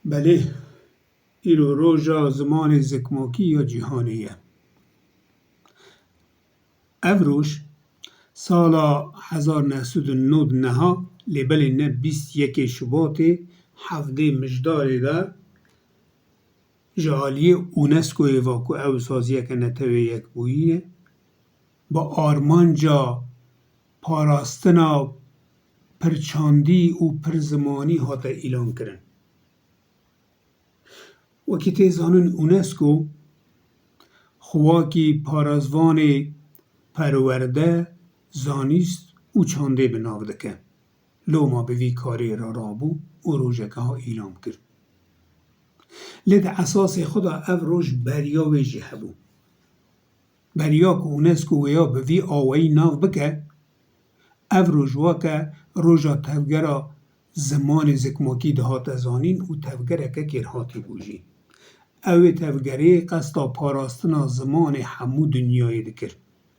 بله ایرو روژا زمان زکماکی یا جهانیه اوروش سالا 1999 لبلی نه 21 شباط هفته مجداری ده جالی اونسکو ایواکو او سازیه که نتوی یک بوییه با آرمانجا پاراستنا پرچاندی و پرزمانی هاته ایلان کرن وکی تیزانون اونسکو خواکی پارازوان پرورده زانیست او چانده بناو دکه لوما به وی کاری را رابو و روژکه ها ایلام کرد لید اساس خدا او روش بریا ویجی هبو بریا که اونسکو ویا به وی آوهی ناو بکه او روش واکه روژا تفگرا زمان زکماکی دهات زانین و تفگره که کرهاتی بوجی او تفگره قصدا پاراستنا زمان همو دنیای دکر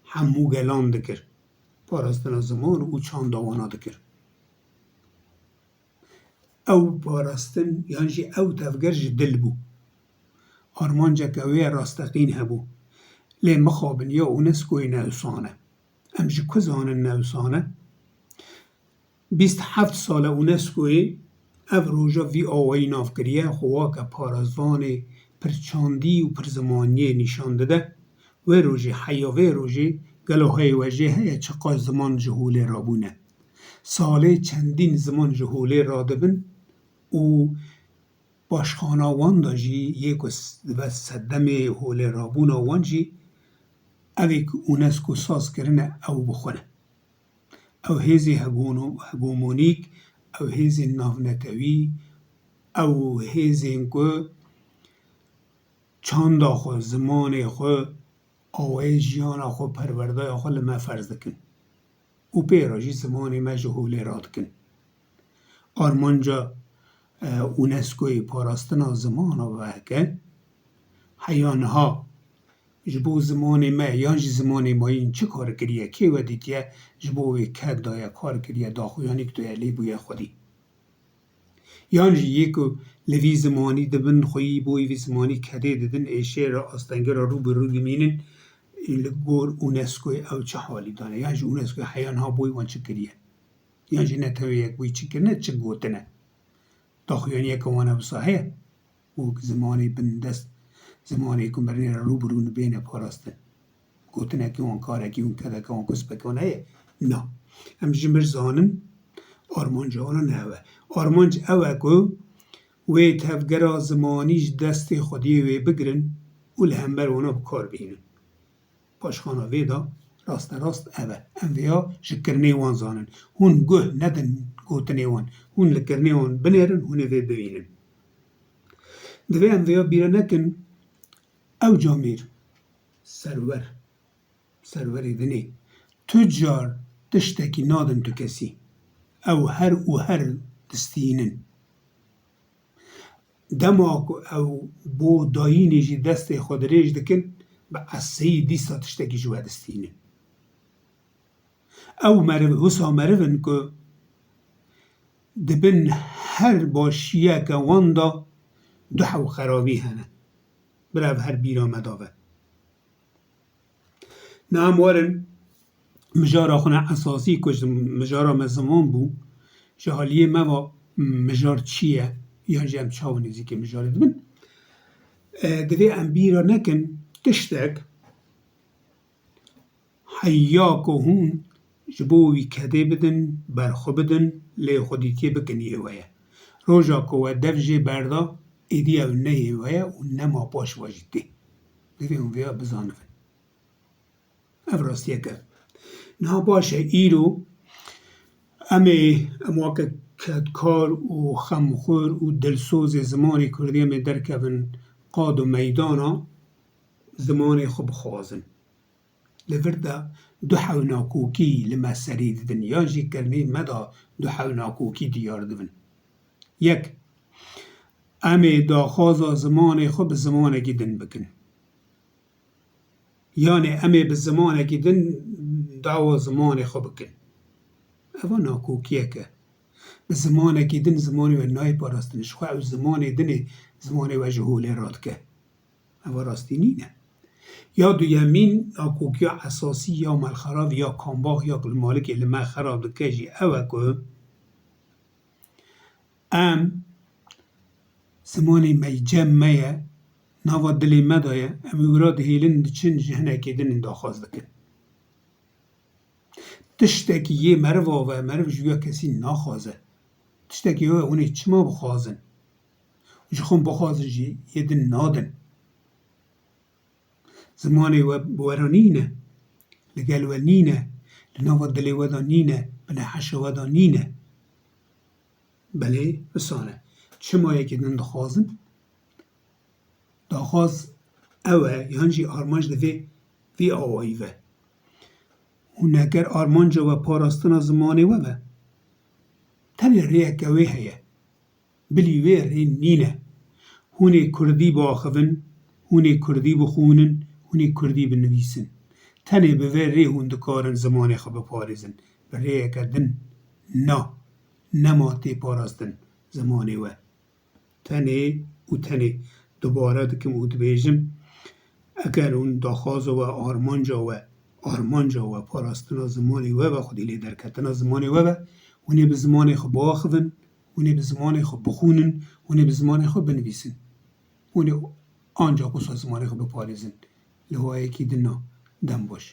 همو گلان دکر پاراستنا زمان او چاندوانا دکر او پاراستن یعنی او تفگرج دل بو آرمانجا که وی راستقین هبو لی مخابن یا اونسکوی نوسانه امجی کزان نوسانه 27 سال اونسکوی او روژا وی آوائی ناف کریه خواکه پارازوان پرچاندی و پرزمانی نشان داده و روژی حیاوه روژی گلوهای وجه هیا چقا زمان جهوله را بونه ساله چندین زمان جهوله را دبن و باشخاناوان دا جی یک و صدم هوله را بونه وان جی اوی که اونسکو ساز کرنه او بخونه او هیزی هگومونیک او هیزی ناونتوی او هیزی انکو چاندا خو زمان خو آوه جیانا خو پرورده خو لما فرز دکن او پیراجی زمان ما جهوله را دکن آرمانجا اونسکوی پاراستنا زمان و که حیانها جبو زمان ما یانج زمان ما این چه کار کریه که ودیتیه جبوی کد دایا کار کریه داخویانی که توی لی بوی خودی یانج یکو لوی زمانی دبن خویی بوی وی زمانی کده ددن ایشه را آستنگه را رو برو گمینن لگور اونسکوی او چه حالی دانه یانج اونسکوی حیانها بوی وان چه کریه یانج نتوی یک بوی چه کرنه چه گوتنه داخویانی یک وانا بساهه او زمانی بندست زمانی که برنی را رو برون بین پاراستن گوتنه که اون کاره که اون کده که اون کس بکنه نه همچنین بر زانن آرمانج آنو نهوه آرمانج اوه که وی تفگرا زمانیش دست خودی وی بگرن و لهمبر اونا بکار بینن پاشخانا وی دا راست اوه ام ویا شکرنی وان زانن هون گوه ندن گوتنی وان هون لکرنی وان بنیرن هون وی ببینن دوی ام ویا بیره نکن او جامیر سروری دنی تجار تشتکی نادن تو کسی او هر دستینن دماغ او بو داینی جی دست خود ریج دکن با اسی دیستا تشتکی جوا دستینن او حسا مرون که دبن هر باشیه که واندا دو خرابی هنه برای هر بیرا مداوه نام وارن مجارا خونه اساسی کش مجارا مزمان بو جهالیه ما مجار چیه یا جمع چاونیزی که مجار دبن دوی ام بیرا نکن تشتک حیاکو هون جبوی کده بدن برخو بدن لی خودیتی بکنیه ویه روژا که و دفجه بردا ایدی او نیه ویه و نما باش واجده دوی اون ویا بزانفن او راستیه که نه باشه ایرو امواقع کار و خمخور و دلسوز زمانی کردی امی درکبن قاد و میدانا زمانی خوب خوازن لورده دو حوناکوکی لما سرید دن یا جی کرنی مدا دو حوناکوکی دیار دون یک امی دا خوازا زمانی خوب زمانی گیدن بکن یعنی امی به زمانی گیدن داوا زمانی خوب بکن اوه ناکوکیه که به زمانێکی دن زمانی و نای پاراستنش خو او زمانی دنێ زمانی و جهولێ رادکە ئەوە راستی نینە یا دویەمین ئاکۆکیا ئەساسی یا مەلخەراڤ یا کامباغ یا مالکێ li me xerab dike jî ew e ku em zimanê me cem me ye nava dilê me de ye em ê wira dihêlin diçin ji hinekê dinên daxwaz dikin tiştekî yê meriva ve meriv ji ya kesî naxwaze tiştekî we hûnê çima bixwazin ji xwe bixwazin jî yê din nadin zimanê we bi we re nîne li gel we nîne li nava dilê we de nîne bi neheşa we de nîne belê bisane çimayekî din dixwazin daxwaz ew e yan jî armanc divê vî awayî ve hûn eger armanca we parastina zimanê we be tenê rêyeke wê heye bilî wê rê nîne hûnê kurdî biaxivin hûnê kurdî bixwînin hûnê kurdî binivîsin tenê bi vê rê hûn dikarin zimanê xwe biparêzin bi rêyeke din na nema tê parastin zimanê we tenê û tenê dubare dikim û dibêjim eger hûn daxwaza we armanca we parastina zimanê we be xwedî lê derketina zimanê we be hûnê bi zimanê xwe biaxivin hûnê bi zimanê xwe bixwînin hûnê bi zimanê xwe binivîsin hûnê ancak wisa zimanê xwe biparêzin li wayekî din na dem baş